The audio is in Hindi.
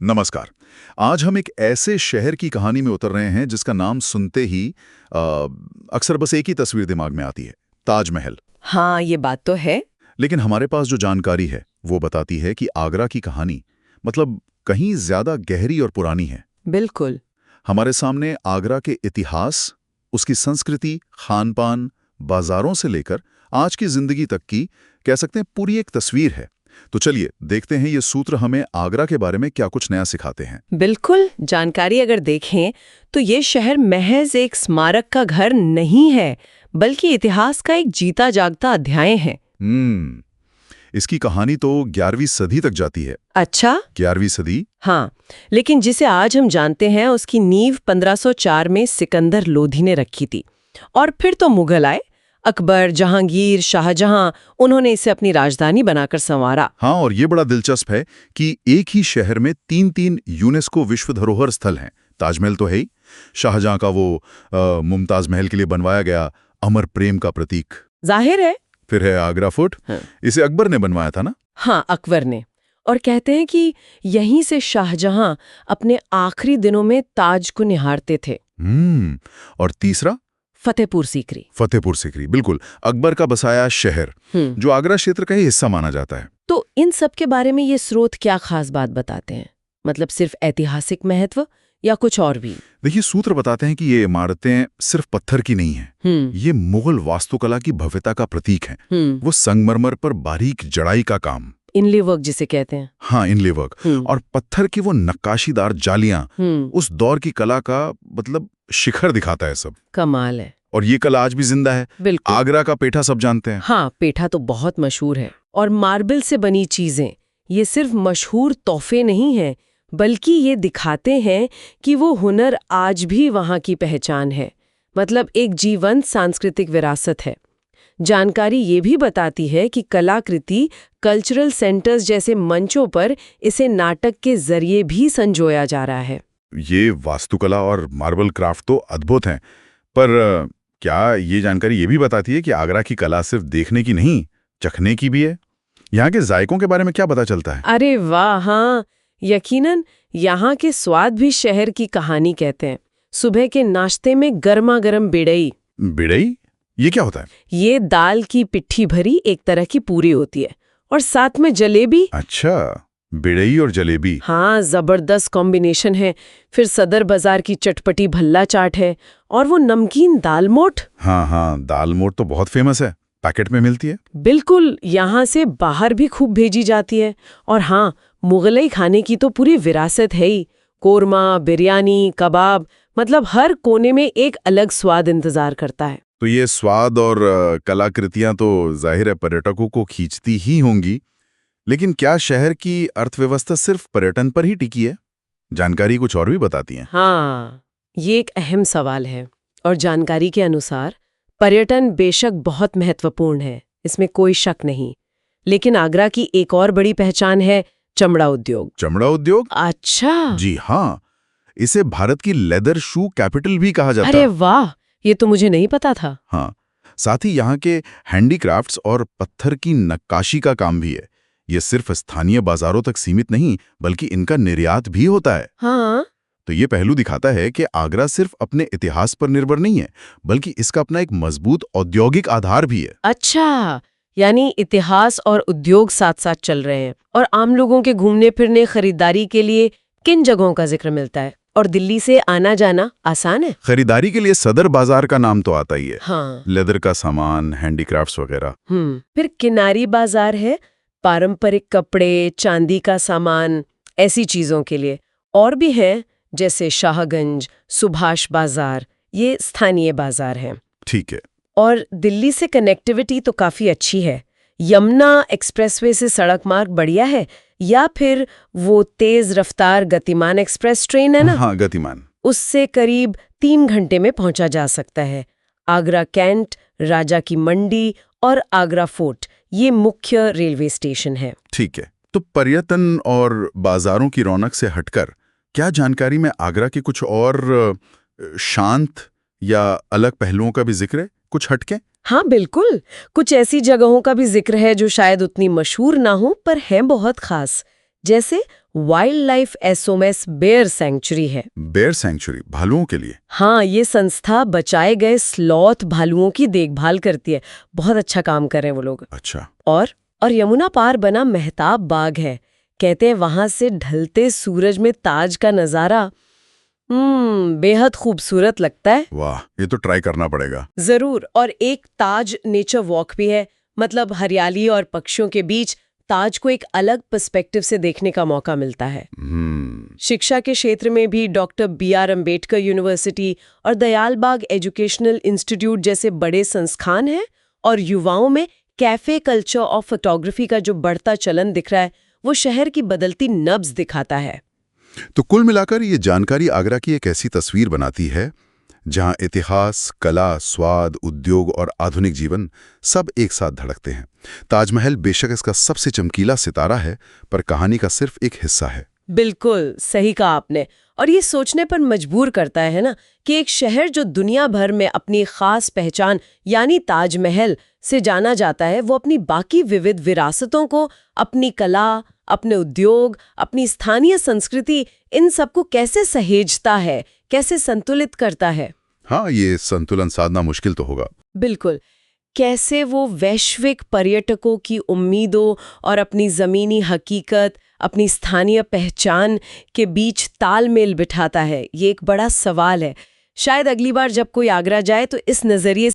नमस्कार। आज हम एक ऐसे शहर की कहानी में उतर रहे हैं जिसका नाम सुनते ही अक्सर बस एक ही तस्वीर दिमाग में आती है, ताजमहल। हाँ, ये बात तो है। लेकिन हमारे पास जो जानकारी है वो बताती है कि आगरा की कहानी मतलब कहीं ज्यादा गहरी और पुरानी है। बिल्कुल। हमारे सामने आगरा के इतिहास, उसकी संस्कृति, खान-पान, बाजारों से लेकर आज की जिंदगी तक की कह सकते हैं पूरी एक तस्वीर है। तो चलिए देखते हैं ये सूत्र हमें आगरा के बारे में क्या कुछ नया सिखाते हैं। बिल्कुल, जानकारी अगर देखें तो ये शहर महज एक स्मारक का घर नहीं है, बल्कि इतिहास का एक जीता जागता अध्याय है। इसकी कहानी तो 11वीं सदी तक जाती है। अच्छा? 11वीं सदी? हाँ, लेकिन जिसे आज हम जानते हैं उसकी नींव 1504 में सिकंदर लोधी ने रखी थी। और फिर तो मुगल आए, अकबर, जहांगीर, शाहजहां, उन्होंने इसे अपनी राजधानी बनाकर संवारा। हाँ, और ये बड़ा दिलचस्प है कि एक ही शहर में तीन यूनेस्को विश्व धरोहर स्थल हैं। ताजमहल तो है ही, शाहजहां का वो मुमताज महल के लिए बनवाया गया अमर प्रेम का प्रतीक, जाहिर है। फिर है आगरा फोर्ट। हाँ। इसे अकबर ने बनवाया था ना? हाँ, अकबर ने। और कहते हैं कि यहीं से शाहजहां अपने आखिरी दिनों में ताज को निहारते थे। और तीसरा? फतेहपुर सीकरी। फतेहपुर सीकरी, बिल्कुल, अकबर का बसाया शहर जो आगरा क्षेत्र का ही हिस्सा माना जाता है। तो इन सब के बारे में ये स्रोत क्या खास बात बताते हैं? मतलब सिर्फ ऐतिहासिक महत्व या कुछ और भी? देखिए, सूत्र बताते हैं कि ये इमारतें सिर्फ पत्थर की नहीं हैं। ये मुगल वास्तुकला की भव्यता का प्रतीक हैं। वो संगमरमर पर बारीक जड़ाई का काम, इनले वर्क जिसे कहते हैं। हाँ, इनले वर्क, और पत्थर की वो नक्काशीदार जालियां उस दौर की कला का मतलब शिखर दिखाता है सब। कमाल है। और ये कला आज भी जिंदा है। बिल्कुल। आगरा का पेठा सब जानते हैं। हाँ, पेठा तो बहुत मशहूर है। और मार्बल से बनी चीजें ये सिर्फ मशहूर तोहफे नहीं हैं, बल्कि ये दिखाते हैं कि वो हुनर आज भी वहाँ की पहचान है। मतलब एक जीवंत सांस्कृतिक विरासत है। जानकारी ये भी बताती है कि कलाकृति कल्चरल सेंटर्स जैसे मंचों पर इसे नाटक के जरिए भी संजोया जा रहा है। ये वास्तुकला और मार्बल क्राफ्ट तो अद्भुत हैं, पर क्या ये जानकारी ये भी बताती है कि आगरा की कला सिर्फ देखने की नहीं, चखने की भी है? यहाँ के जायकों के बारे में क्या पता चलता है? अरे वाह, हाँ, यकीनन यहाँ के स्वाद भी शहर की कहानी कहते हैं। सुबह के नाश्ते में गर्मा गर्म बिड़ई। बिड़ई? ये क्या होता है? ये दाल की पिट्ठी भरी एक तरह की पूरी होती है, और साथ में जलेबी। अच्छा, बिड़ई और जलेबी। हाँ, जबरदस्त कॉम्बिनेशन है। फिर सदर बाजार की चटपटी भल्ला चाट है, और वो नमकीन दाल मोठ। हाँ, दाल मोठ तो बहुत फेमस है, पैकेट में मिलती है। बिल्कुल, यहाँ से बाहर भी खूब भेजी जाती है। और हाँ, मुगलई खाने की तो पूरी विरासत है ही। कोरमा, बिरयानी, कबाब, मतलब हर कोने में एक अलग स्वाद इंतजार करता है। तो ये स्वाद और कलाकृतियां तो जाहिर है पर्यटकों को खींचती ही होंगी, लेकिन क्या शहर की अर्थव्यवस्था सिर्फ पर्यटन पर ही टिकी है? जानकारी कुछ और भी बताती है। हाँ, ये एक अहम सवाल है। और जानकारी के अनुसार पर्यटन बेशक बहुत महत्वपूर्ण है, इसमें कोई शक नहीं। लेकिन आगरा की एक और बड़ी पहचान है चमड़ा उद्योग। चमड़ा उद्योग? अच्छा। जी हाँ, इसे भारत की लेदर शू कैपिटल भी कहा जाता है। अरे वाह, ये तो मुझे नहीं पता था। हाँ, साथ ही यहाँ के हैंडीक्राफ्ट्स और पत्थर की नक्काशी का काम भी है। ये सिर्फ स्थानीय बाजारों तक सीमित नहीं, बल्कि इनका निर्यात भी होता है। हाँ। तो ये पहलू दिखाता है कि आगरा सिर्फ अपने इतिहास पर निर्भर नहीं है, बल्कि इसका अपना एक मजबूत औद्योगिक आधार भी है। अच्छा, यानी इतिहास और उद्योग साथ साथ चल रहे हैं। और आम लोगों के घूमने फिरने, खरीदारी के लिए किन जगहों का जिक्र मिलता है? और दिल्ली से आना जाना आसान है? खरीदारी के लिए सदर बाजार का नाम तो आता ही है। हाँ। लेदर का सामान, हैंडीक्राफ्ट्स वगैरह। फिर किनारी बाजार है, पारंपरिक कपड़े, चांदी का सामान, ऐसी चीजों के लिए। और भी है जैसे शाहगंज, सुभाष बाजार, ये स्थानीय बाजार हैं। ठीक है। और दिल्ली से कनेक्टिविटी तो काफी अच्छी है। यमुना एक्सप्रेसवे से सड़क मार्ग बढ़िया है, या फिर वो तेज रफ्तार गतिमान एक्सप्रेस ट्रेन है ना? हाँ, गतिमान। उससे करीब 3 घंटे में पहुंचा जा सकता है। आगरा कैंट, राजा की मंडी और आगरा फोर्ट ये मुख्य रेलवे स्टेशन है। ठीक है। तो पर्यटन और बाजारों की रौनक से हटकर क्या जानकारी में आगरा के कुछ और शांत या अलग पहलुओं का भी जिक्र है, कुछ हटके? हाँ बिल्कुल, कुछ ऐसी जगहों का भी जिक्र है जो शायद उतनी मशहूर ना हो पर हैं बहुत खास। जैसे wildlife SOS bear sanctuary है। बेयर सेंचुरी भालुओं के लिए? हाँ, ये संस्था बचाए गए स्लॉथ भालुओं की देखभाल करती है। बहुत अच्छा काम कर रहे हैं वो लोग। अच्छा। और यमुना पार बना मेहताब बाग है। कहते हैं वहां से ढलते सूरज में ताज का नजारा बेहद खूबसूरत लगता है। वाह, ये तो ट्राई करना पड़ेगा। जरूर। और एक ताज नेचर वॉक भी है, मतलब हरियाली और पक्षियों के बीच ताज को एक अलग पर्सपेक्टिव से देखने का मौका मिलता है। शिक्षा के क्षेत्र में भी डॉक्टर बी.आर. अम्बेडकर यूनिवर्सिटी और दयाल बाग एजुकेशनल इंस्टीट्यूट जैसे बड़े संस्थान हैं, और युवाओं में कैफे कल्चर और फोटोग्राफी का जो बढ़ता चलन दिख रहा है, वो शहर की बदलती नब्ज दिखाता है। तो कुल मिलाकर ये जानकारी आगरा की एक ऐसी तस्वीर बनाती है जहां इतिहास, कला, स्वाद, उद्योग और आधुनिक जीवन सब एक साथ धड़कते हैं। ताजमहल बेशक इसका सबसे चमकीला सितारा है, पर कहानी का सिर्फ एक हिस्सा है। बिल्कुल सही कहा आपने। और ये सोचने पर मजबूर करता है ना कि एक शहर जो दुनिया भर में अपनी खास पहचान यानी ताजमहल से जाना जाता है, वो अपनी बाकी विविध विरासतों को, अपनी कला, अपने उद्योग, अपनी स्थानीय संस्कृति, इन सबको कैसे सहेजता है, कैसे संतुलित करता है। हाँ, ये संतुलन साधना मुश्किल तो होगा। बिल्कुल। कैसे वो वैश्विक पर्यटकों की उम्मीदों और अपनी जमीनी हकीकत, अपनी स्थानीय पहचान के बीच तालमेल बिठाता है, ये एक बड़ा सवाल है। शायद अगली बार जब कोई आगरा जाए तो इस नजरिए